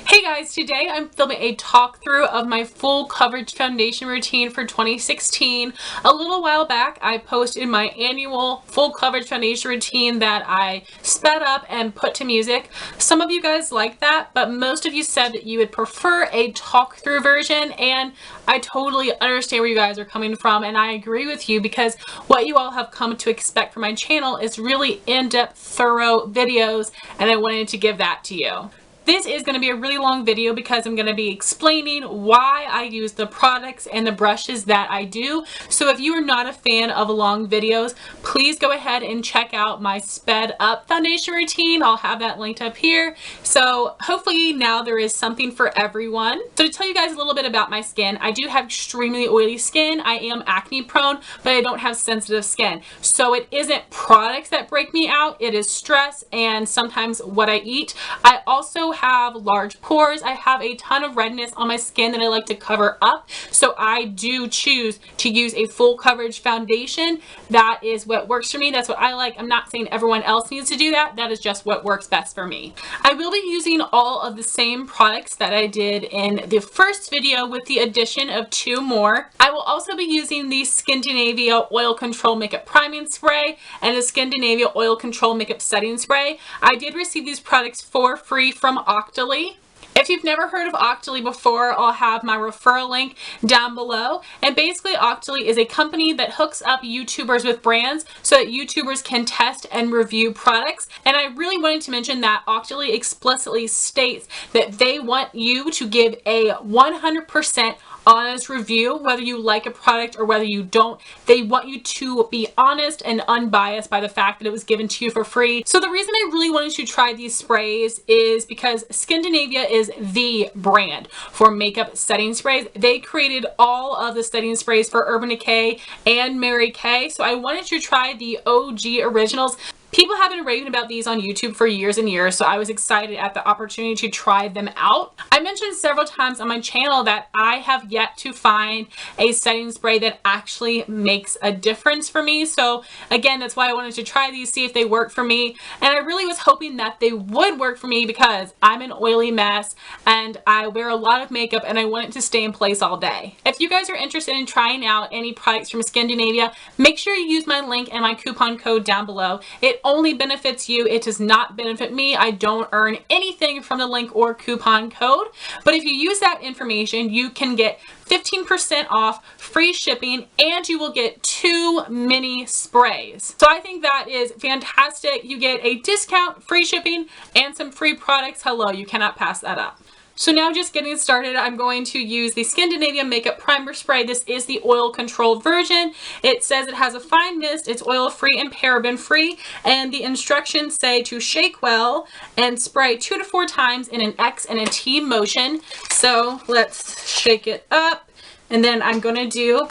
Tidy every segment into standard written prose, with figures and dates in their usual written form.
Hey guys, today I'm filming a talk through of my full coverage foundation routine for 2016. A little while back I posted my annual full coverage foundation routine that I sped up and put to music. Some of you guys like that, but most of you said that you would prefer a talk through version, and I totally understand where you guys are coming from, and I agree with you because what you all have come to expect from my channel is really in-depth, thorough videos, and I wanted to give that to you. This is going to be a really long video because I'm going to be explaining why I use the products and the brushes that I do. So if you are not a fan of long videos, please go ahead and check out my sped up foundation routine. I'll have that linked up here. So hopefully now there is something for everyone. So to tell you guys a little bit about my skin, I do have extremely oily skin. I am acne prone, but I don't have sensitive skin. So it isn't products that break me out. It is stress and sometimes what I eat. I also have large pores. I have a ton of redness on my skin that I like to cover up, so I do choose to use a full coverage foundation. That is what works for me. That's what I like. I'm not saying everyone else needs to do that. That is just what works best for me. I will be using all of the same products that I did in the first video with the addition of 2 more. I will also be using the Skindinavia Oil Control Makeup Priming Spray and the Skindinavia Oil Control Makeup Setting Spray. I did receive these products for free from Octoly. If you've never heard of Octoly before, I'll have my referral link down below. And basically Octoly is a company that hooks up YouTubers with brands so that YouTubers can test and review products. And I really wanted to mention that Octoly explicitly states that they want you to give a 100% honest review, whether you like a product or whether you don't. They want you to be honest and unbiased by the fact that it was given to you for free. So the reason I really wanted to try these sprays is because Skindinavia is the brand for makeup setting sprays. They created all of the setting sprays for Urban Decay and Mary Kay, so I wanted to try the OG originals. People have been raving about these on YouTube for years and years, so I was excited at the opportunity to try them out. I mentioned several times on my channel that I have yet to find a setting spray that actually makes a difference for me. So again, that's why I wanted to try these, see if they work for me. And I really was hoping that they would work for me because I'm an oily mess and I wear a lot of makeup and I want it to stay in place all day. If you guys are interested in trying out any products from Skindinavia, make sure you use my link and my coupon code down below. It only benefits you. It does not benefit me. I don't earn anything from the link or coupon code. But if you use that information, you can get 15% off, free shipping, and you will get 2 mini sprays. So I think that is fantastic. You get a discount, free shipping, and some free products. Hello, you cannot pass that up. So now just getting started, I'm going to use the Skindinavia Makeup Primer Spray. This is the oil control version. It says it has a fine mist, it's oil free and paraben free, and the instructions say to shake well and spray 2 to 4 times in an X and a T motion. So let's shake it up, and then I'm going to do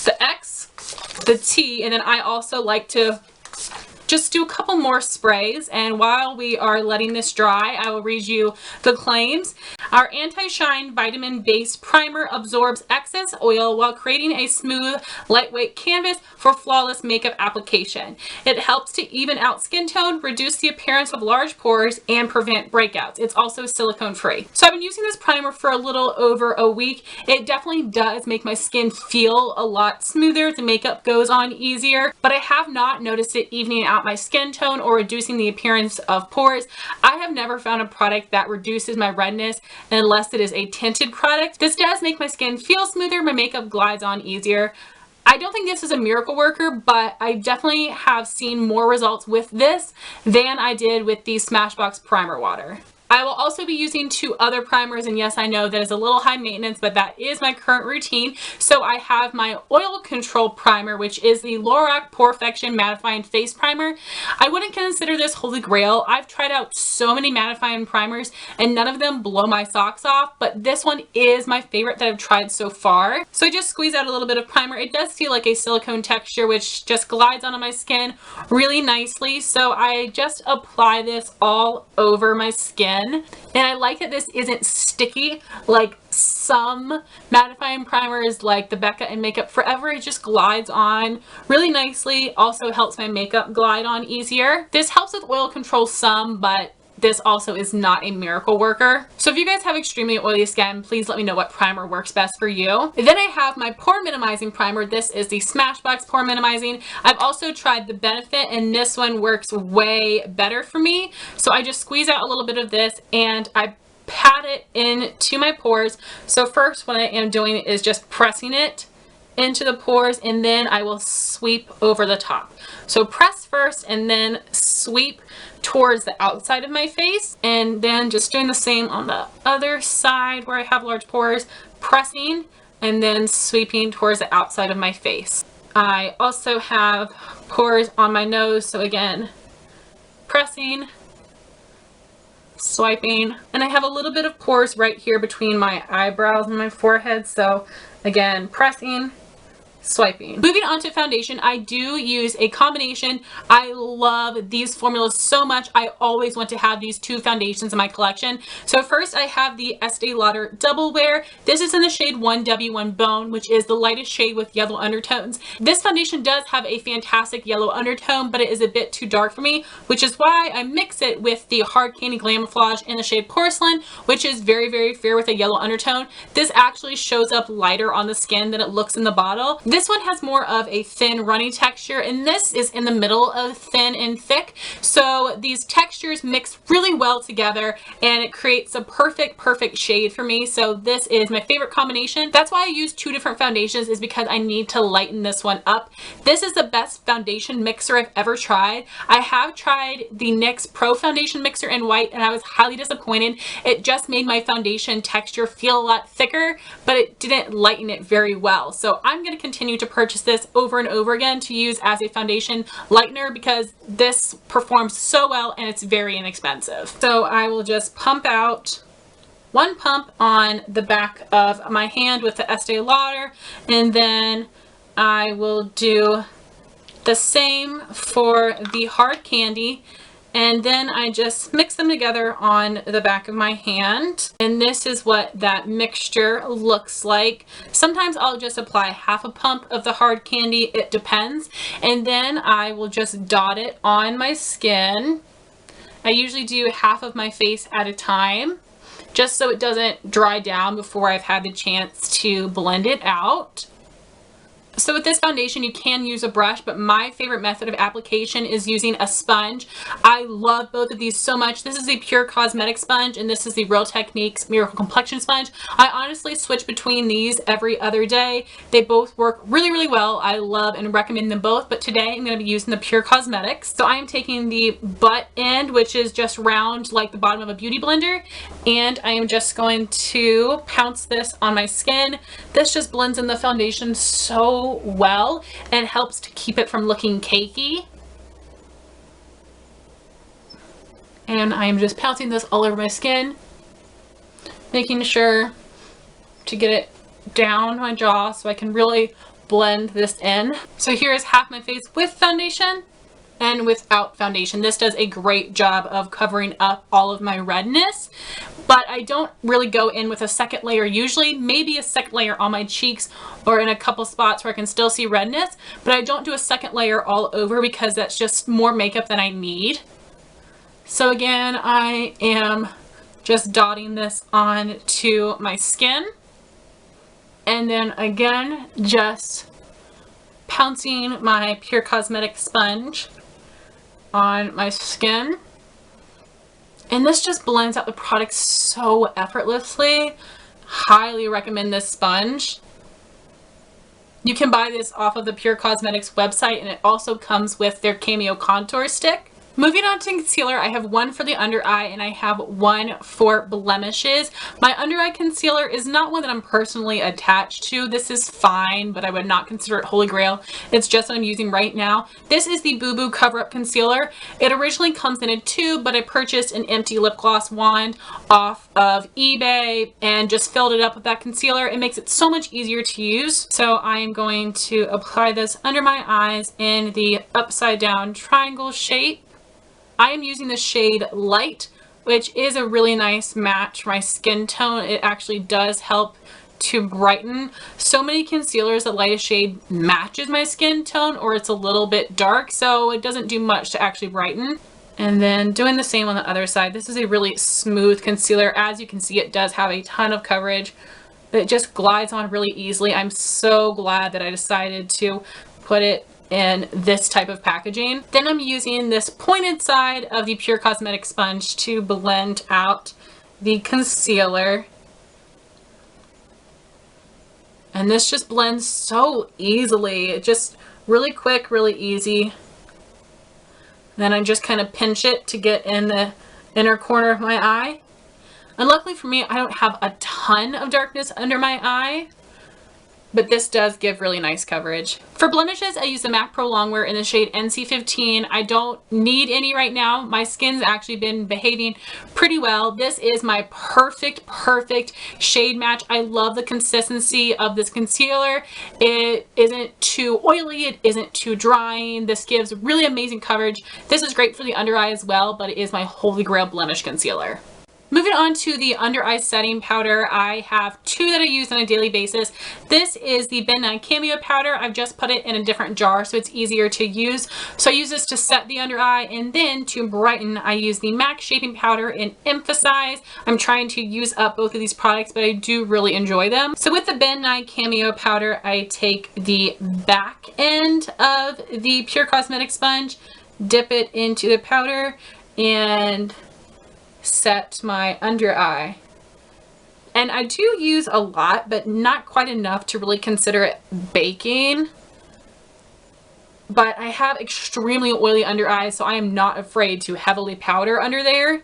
the X, the T, and then I also like to just do a couple more sprays. And while we are letting this dry, I will read you the claims. Our anti-shine vitamin base primer absorbs excess oil while creating a smooth, lightweight canvas for flawless makeup application. It helps to even out skin tone, reduce the appearance of large pores, and prevent breakouts. It's also silicone free. So I've been using this primer for a little over a week. It definitely does make my skin feel a lot smoother. The makeup goes on easier, but I have not noticed it evening out my skin tone or reducing the appearance of pores. I have never found a product that reduces my redness unless it is a tinted product. This does make my skin feel smoother. My makeup glides on easier. I don't think this is a miracle worker, but I definitely have seen more results with this than I did with the Smashbox primer water. I will also be using 2 other primers, and yes, I know that is a little high maintenance, but that is my current routine. So I have my oil control primer, which is the Lorac Porefection Mattifying Face Primer. I wouldn't consider this holy grail. I've tried out so many mattifying primers and none of them blow my socks off, but this one is my favorite that I've tried so far. So I just squeeze out a little bit of primer. It does feel like a silicone texture, which just glides onto my skin really nicely. So I just apply this all over my skin. And I like that this isn't sticky like some mattifying primers like the Becca and Makeup Forever. It just glides on really nicely. Also helps my makeup glide on easier. This helps with oil control some, but this also is not a miracle worker. So if you guys have extremely oily skin, please let me know what primer works best for you. Then I have my pore minimizing primer. This is the Smashbox pore minimizing. I've also tried the Benefit, and this one works way better for me. So I just squeeze out a little bit of this and I pat it into my pores. So first what I am doing is just pressing it into the pores, and then I will sweep over the top. So press first and then sweep towards the outside of my face, and then just doing the same on the other side where I have large pores, pressing and then sweeping towards the outside of my face. I also have pores on my nose, so again, pressing, swiping, and I have a little bit of pores right here between my eyebrows and my forehead, so again, pressing, swiping. Moving on to foundation, I do use a combination. I love these formulas so much. I always want to have these two foundations in my collection. So first I have the Estee Lauder Double Wear. This is in the shade 1W1 Bone, which is the lightest shade with yellow undertones. This foundation does have a fantastic yellow undertone, but it is a bit too dark for me, which is why I mix it with the Hard Candy Glamoflague in the shade Porcelain, which is very, very fair with a yellow undertone. This actually shows up lighter on the skin than it looks in the bottle. This one has more of a thin, runny texture, and this is in the middle of thin and thick. So these textures mix really well together, and it creates a perfect shade for me. So this is my favorite combination. That's why I use two different foundations, is because I need to lighten this one up. This is the best foundation mixer I've ever tried. I have tried the NYX Pro Foundation Mixer in white, and I was highly disappointed. It just made my foundation texture feel a lot thicker, but it didn't lighten it very well. So I'm going to continue to purchase this over and over again to use as a foundation lightener, because this performs so well and it's very inexpensive. So I will just pump out one pump on the back of my hand with the Estee Lauder, and then I will do the same for the Hard Candy, and then I just mix them together on the back of my hand. And this is what that mixture looks like. Sometimes I'll just apply half a pump of the Hard Candy, it depends. And then I will just dot it on my skin. I usually do half of my face at a time, just so it doesn't dry down before I've had the chance to blend it out. So with this foundation, you can use a brush, but my favorite method of application is using a sponge. I love both of these so much. This is the Pur Cosmetics Sponge, and this is the Real Techniques Miracle Complexion Sponge. I honestly switch between these every other day. They both work really, really well. I love and recommend them both, but today I'm going to be using the Pur Cosmetics. So I am taking the butt end, which is just round like the bottom of a beauty blender, and I am just going to pounce this on my skin. This just blends in the foundation so well and helps to keep it from looking cakey. And I am just pouncing this all over my skin, making sure to get it down my jaw so I can really blend this in. So here is half my face with foundation and without foundation. This does a great job of covering up all of my redness, but I don't really go in with a second layer usually. Maybe a second layer on my cheeks or in a couple spots where I can still see redness, but I don't do a second layer all over because that's just more makeup than I need. So again, I am just dotting this on to my skin, and then again just pouncing my Pur Cosmetics sponge on my skin, and this just blends out the product so effortlessly. Highly recommend this sponge. You can buy this off of the Pur Cosmetics website, and it also comes with their Cameo contour stick. Moving on to concealer, I have one for the under eye and I have one for blemishes. My under eye concealer is not one that I'm personally attached to. This is fine, but I would not consider it holy grail. It's just what I'm using right now. This is the Boo Boo Cover Up Concealer. It originally comes in a tube, but I purchased an empty lip gloss wand off of eBay and just filled it up with that concealer. It makes it so much easier to use. So I am going to apply this under my eyes in the upside down triangle shape. I am using the shade Light, which is a really nice match for my skin tone. It actually does help to brighten. So many concealers, the lightest shade matches my skin tone or it's a little bit dark, so it doesn't do much to actually brighten. And then doing the same on the other side. This is a really smooth concealer. As you can see, it does have a ton of coverage, but it just glides on really easily. I'm so glad that I decided to put it in this type of packaging. Then I'm using this pointed side of the Pure Cosmetics Sponge to blend out the concealer. And this just blends so easily. It just really quick, really easy. Then I just kind of pinch it to get in the inner corner of my eye. And luckily for me, I don't have a ton of darkness under my eye, but this does give really nice coverage. For blemishes, I use the MAC Pro Longwear in the shade NC15. I don't need any right now. My skin's actually been behaving pretty well. This is my perfect shade match. I love the consistency of this concealer. It isn't too oily. It isn't too drying. This gives really amazing coverage. This is great for the under eye as well, but it is my holy grail blemish concealer. Moving on to the under eye setting powder, I have two that I use on a daily basis. This is the Nye Cameo Powder. I've just put it in a different jar so it's easier to use. So I use this to set the under eye, and then to brighten, I use the MAC Shaping Powder in Emphasize. I'm trying to use up both of these products, but I do really enjoy them. So with the Nye Cameo Powder, I take the back end of the Pure Cosmetics Sponge, dip it into the powder, and set my under eye. And I do use a lot, but not quite enough to really consider it baking. But I have extremely oily under eyes, so I am not afraid to heavily powder under there.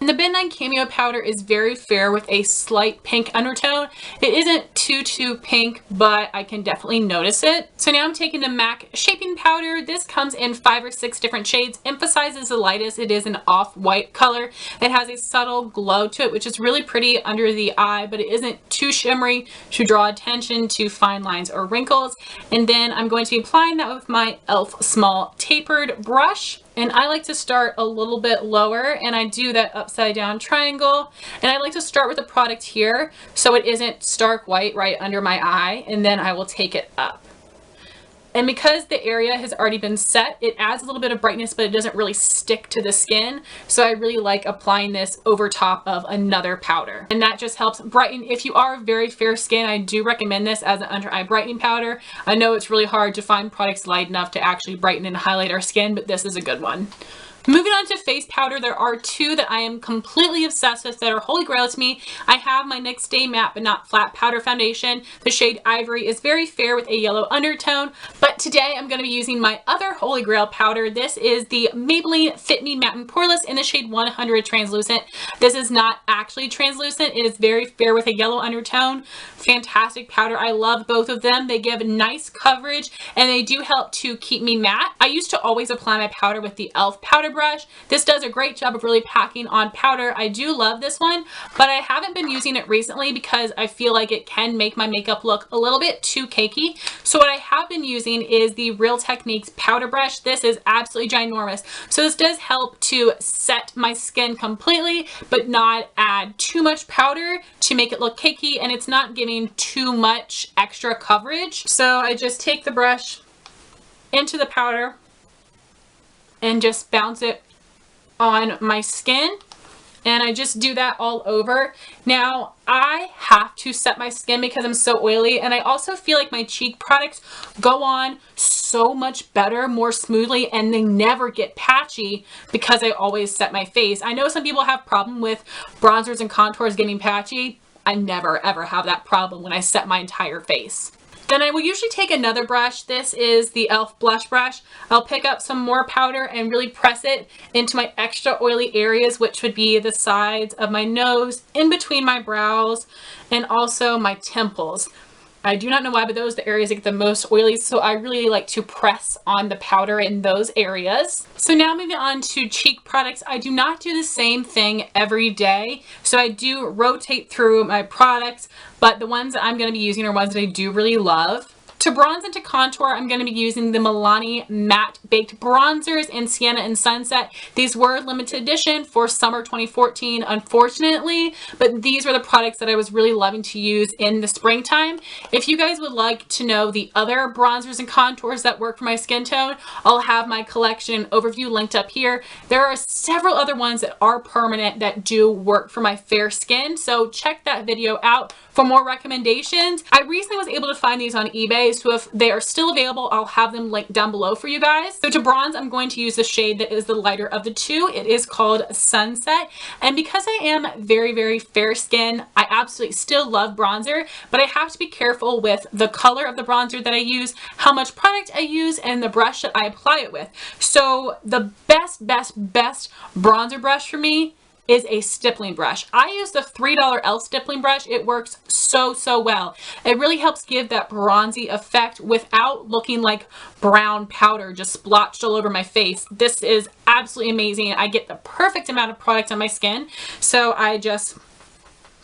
And the Nye Cameo Powder is very fair with a slight pink undertone. It isn't too pink, but I can definitely notice it. So now I'm taking the MAC Shaping Powder. This comes in 5 or 6 different shades. Emphasize is the lightest. It is an off-white color. It has a subtle glow to it, which is really pretty under the eye, but it isn't too shimmery to draw attention to fine lines or wrinkles. And then I'm going to be applying that with my e.l.f. Small Tapered brush. And I like to start a little bit lower, and I do that upside down triangle. And I like to start with the product here so it isn't stark white right under my eye, and then I will take it up. And because the area has already been set, it adds a little bit of brightness, but it doesn't really stick to the skin. So I really like applying this over top of another powder. And that just helps brighten. If you are very fair skin, I do recommend this as an under eye brightening powder. I know it's really hard to find products light enough to actually brighten and highlight our skin, but this is a good one. Moving on to face powder, there are two that I am completely obsessed with that are holy grail to me. I have my Next Day Matte But Not Flat Powder Foundation. The shade Ivory is very fair with a yellow undertone, but today I'm going to be using my other holy grail powder. This is the Maybelline Fit Me Matte and Poreless in the shade 100 Translucent. This is not actually translucent. It is very fair with a yellow undertone. Fantastic powder. I love both of them. They give nice coverage and they do help to keep me matte. I used to always apply my powder with the e.l.f. powder brush. This does a great job of really packing on powder. I do love this one, but I haven't been using it recently because I feel like it can make my makeup look a little bit too cakey. So what I have been using is the Real Techniques powder brush. This is absolutely ginormous. So this does help to set my skin completely, but not add too much powder to make it look cakey, and it's not giving too much extra coverage. So I just take the brush into the powder and just bounce it on my skin, and I just do that all over. Now I have to set my skin because I'm so oily, and I also feel like my cheek products go on so much better, more smoothly, and they never get patchy because I always set my face. I know some people have problem with bronzers and contours getting patchy. I never ever have that problem when I set my entire face. Then I will usually take another brush. This is the e.l.f. blush brush. I'll pick up some more powder and really press it into my extra oily areas, which would be the sides of my nose, in between my brows, and also my temples. I do not know why, but those are the areas that get the most oily, so I really like to press on the powder in those areas. So now moving on to cheek products, I do not do the same thing every day, so I do rotate through my products, but the ones that I'm going to be using are ones that I do really love. To bronze and to contour, I'm going to be using the Milani Matte Baked Bronzers in Sienna and Sunset. These were limited edition for summer 2014, unfortunately, but these were the products that I was really loving to use in the springtime. If you guys would like to know the other bronzers and contours that work for my skin tone, I'll have my collection overview linked up here. There are several other ones that are permanent that do work for my fair skin, so check that video out for more recommendations. I recently was able to find these on eBay, so if they are still available, I'll have them linked down below for you guys. So to bronze, I'm going to use the shade that is the lighter of the two. It is called Sunset, and because I am very, very fair skin, I absolutely still love bronzer, but I have to be careful with the color of the bronzer that I use, how much product I use, and the brush that I apply it with. So the best bronzer brush for me is a stippling brush. I use the $3 e.l.f. stippling brush. It works so well. It really helps give that bronzy effect without looking like brown powder just splotched all over my face. This is absolutely amazing. I get the perfect amount of product on my skin. So I just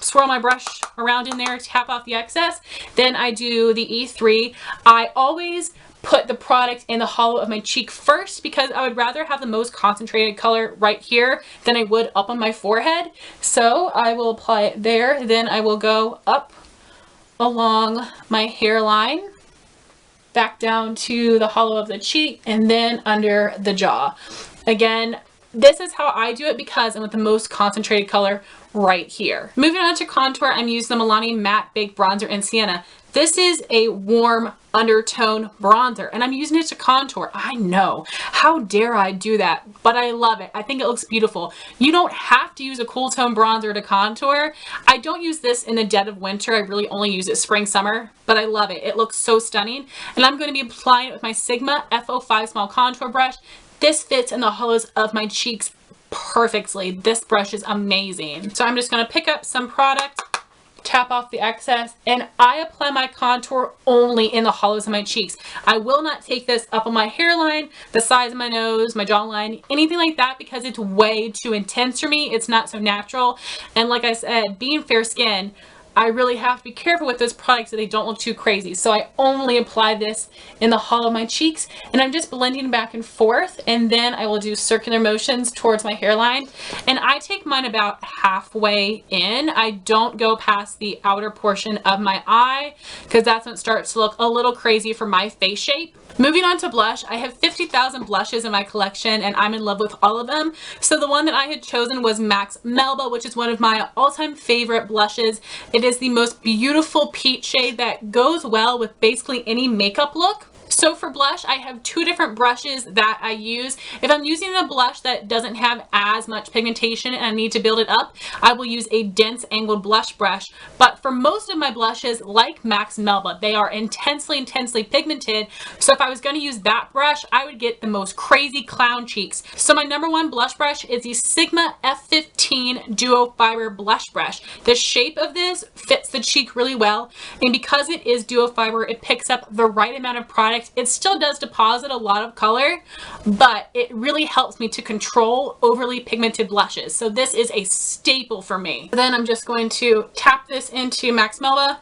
swirl my brush around in there, tap off the excess. Then I do the E3. I always put the product in the hollow of my cheek first because I would rather have the most concentrated color right here than I would up on my forehead. So I will apply it there. Then I will go up along my hairline, back down to the hollow of the cheek, and then under the jaw. Again, this is how I do it because I'm with the most concentrated color right here. Moving on to contour, I'm using the Milani Matte Baked Bronzer in Sienna. This is a warm undertone bronzer, and I'm using it to contour. I know, how dare I do that, but I love it. I think it looks beautiful. You don't have to use a cool tone bronzer to contour. I don't use this in the dead of winter. I really only use it spring, summer, but I love it. It looks so stunning, and I'm going to be applying it with my Sigma F05 small contour brush. This fits in the hollows of my cheeks perfectly. This brush is amazing. So I'm just going to pick up some product, tap off the excess, and I apply my contour only in the hollows of my cheeks. I will not take this up on my hairline, the sides of my nose, my jawline, anything like that, because it's way too intense for me. It's not so natural. And like I said, being fair skin, I really have to be careful with this product so they don't look too crazy. So I only apply this in the hollow of my cheeks, and I'm just blending back and forth, and then I will do circular motions towards my hairline. And I take mine about halfway in. I don't go past the outer portion of my eye because that's when it starts to look a little crazy for my face shape. Moving on to blush, I have 50,000 blushes in my collection and I'm in love with all of them. So the one that I had chosen was MAC's Melba, which is one of my all-time favorite blushes. It is the most beautiful peach shade that goes well with basically any makeup look. So for blush, I have two different brushes that I use. If I'm using a blush that doesn't have as much pigmentation and I need to build it up, I will use a dense angled blush brush. But for most of my blushes, like MAC's Melba, they are intensely pigmented. So if I was going to use that brush, I would get the most crazy clown cheeks. So my number one blush brush is the Sigma F15 Duo Fibre Blush Brush. The shape of this fits the cheek really well, and because it is duo fiber, it picks up the right amount of product. It still does deposit a lot of color, but it really helps me to control overly pigmented blushes. So this is a staple for me. Then I'm just going to tap this into MAC's Melba,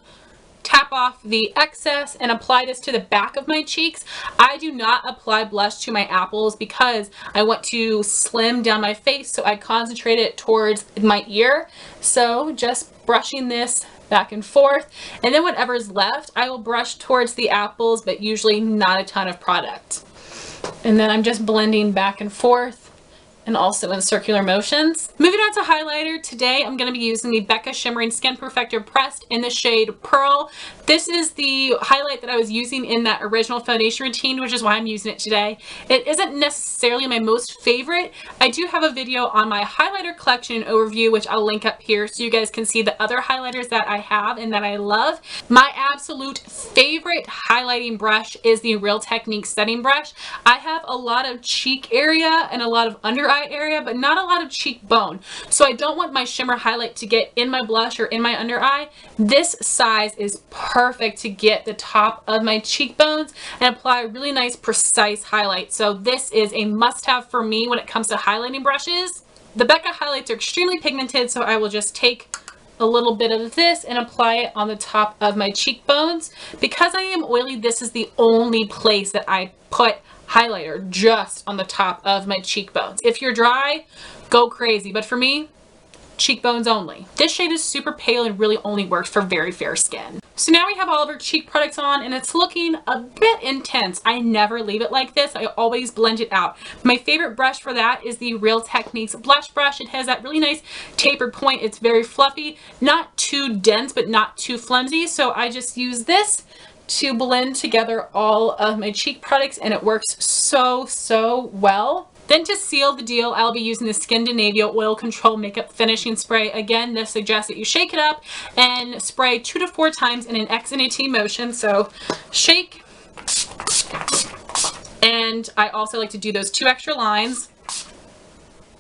tap off the excess, and apply this to the back of my cheeks. I do not apply blush to my apples because I want to slim down my face, so I concentrate it towards my ear. So just brushing this back and forth, and then whatever's left I will brush towards the apples, but usually not a ton of product. And then I'm just blending back and forth and also in circular motions. Moving on to highlighter, today I'm going to be using the Becca Shimmering Skin Perfector Pressed in the shade Pearl. This is the highlight that I was using in that original foundation routine, which is why I'm using it today. It isn't necessarily my most favorite. I do have a video on my highlighter collection overview, which I'll link up here so you guys can see the other highlighters that I have and that I love. My absolute favorite highlighting brush is the Real Techniques setting brush. I have a lot of cheek area and a lot of under eye area, but not a lot of cheekbone. So I don't want my shimmer highlight to get in my blush or in my under eye. This size is perfect to get the top of my cheekbones and apply a really nice precise highlight. So this is a must-have for me when it comes to highlighting brushes. The Becca highlights are extremely pigmented, so I will just take a little bit of this and apply it on the top of my cheekbones. Because I am oily, this is the only place that I put highlighter, just on the top of my cheekbones. If you're dry, go crazy. But for me, cheekbones only. This shade is super pale and really only works for very fair skin. So now we have all of our cheek products on and it's looking a bit intense. I never leave it like this. I always blend it out. My favorite brush for that is the Real Techniques blush brush. It has that really nice tapered point. It's very fluffy, not too dense, but not too flimsy. So I just use this to blend together all of my cheek products and it works so well. Then to seal the deal, I'll be using the Skindinavia Oil Control Makeup Finishing Spray. Again, this suggests that you shake it up and spray 2 to 4 times in an X and a T motion. So shake. And I also like to do those 2 extra lines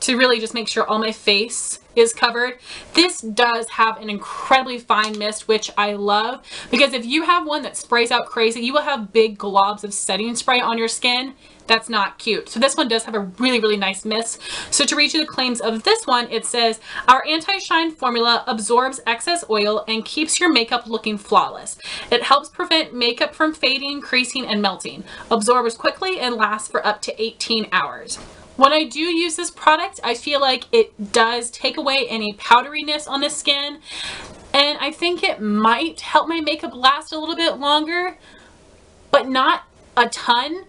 to really just make sure all my face is covered. This does have an incredibly fine mist, which I love, because if you have one that sprays out crazy, you will have big globs of setting spray on your skin. That's not cute. So this one does have a really nice mist. So to read you the claims of this one, it says, our anti-shine formula absorbs excess oil and keeps your makeup looking flawless. It helps prevent makeup from fading, creasing, and melting. Absorbs quickly and lasts for up to 18 hours. When I do use this product, I feel like it does take away any powderiness on the skin, and I think it might help my makeup last a little bit longer, but not a ton.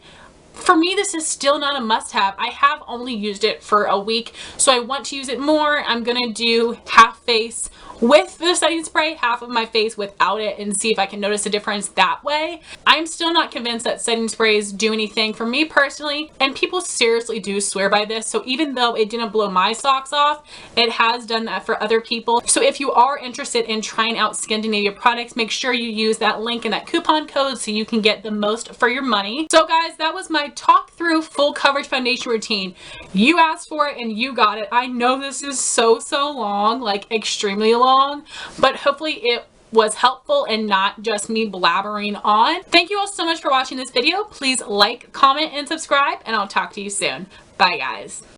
For me, this is still not a must-have. I have only used it for a week, so I want to use it more. I'm gonna do half face with the setting spray, half of my face without it, and see if I can notice a difference that way. I'm still not convinced that setting sprays do anything for me personally, and people seriously do swear by this. So even though it didn't blow my socks off, it has done that for other people. So if you are interested in trying out Skindinavia products, make sure you use that link and that coupon code so you can get the most for your money. So guys, that was my talk through full coverage foundation routine. You asked for it and you got it. I know this is so long, like extremely long, but hopefully it was helpful and not just me blabbering on. Thank you all so much for watching this video. Please like, comment, and subscribe, and I'll talk to you soon. Bye guys.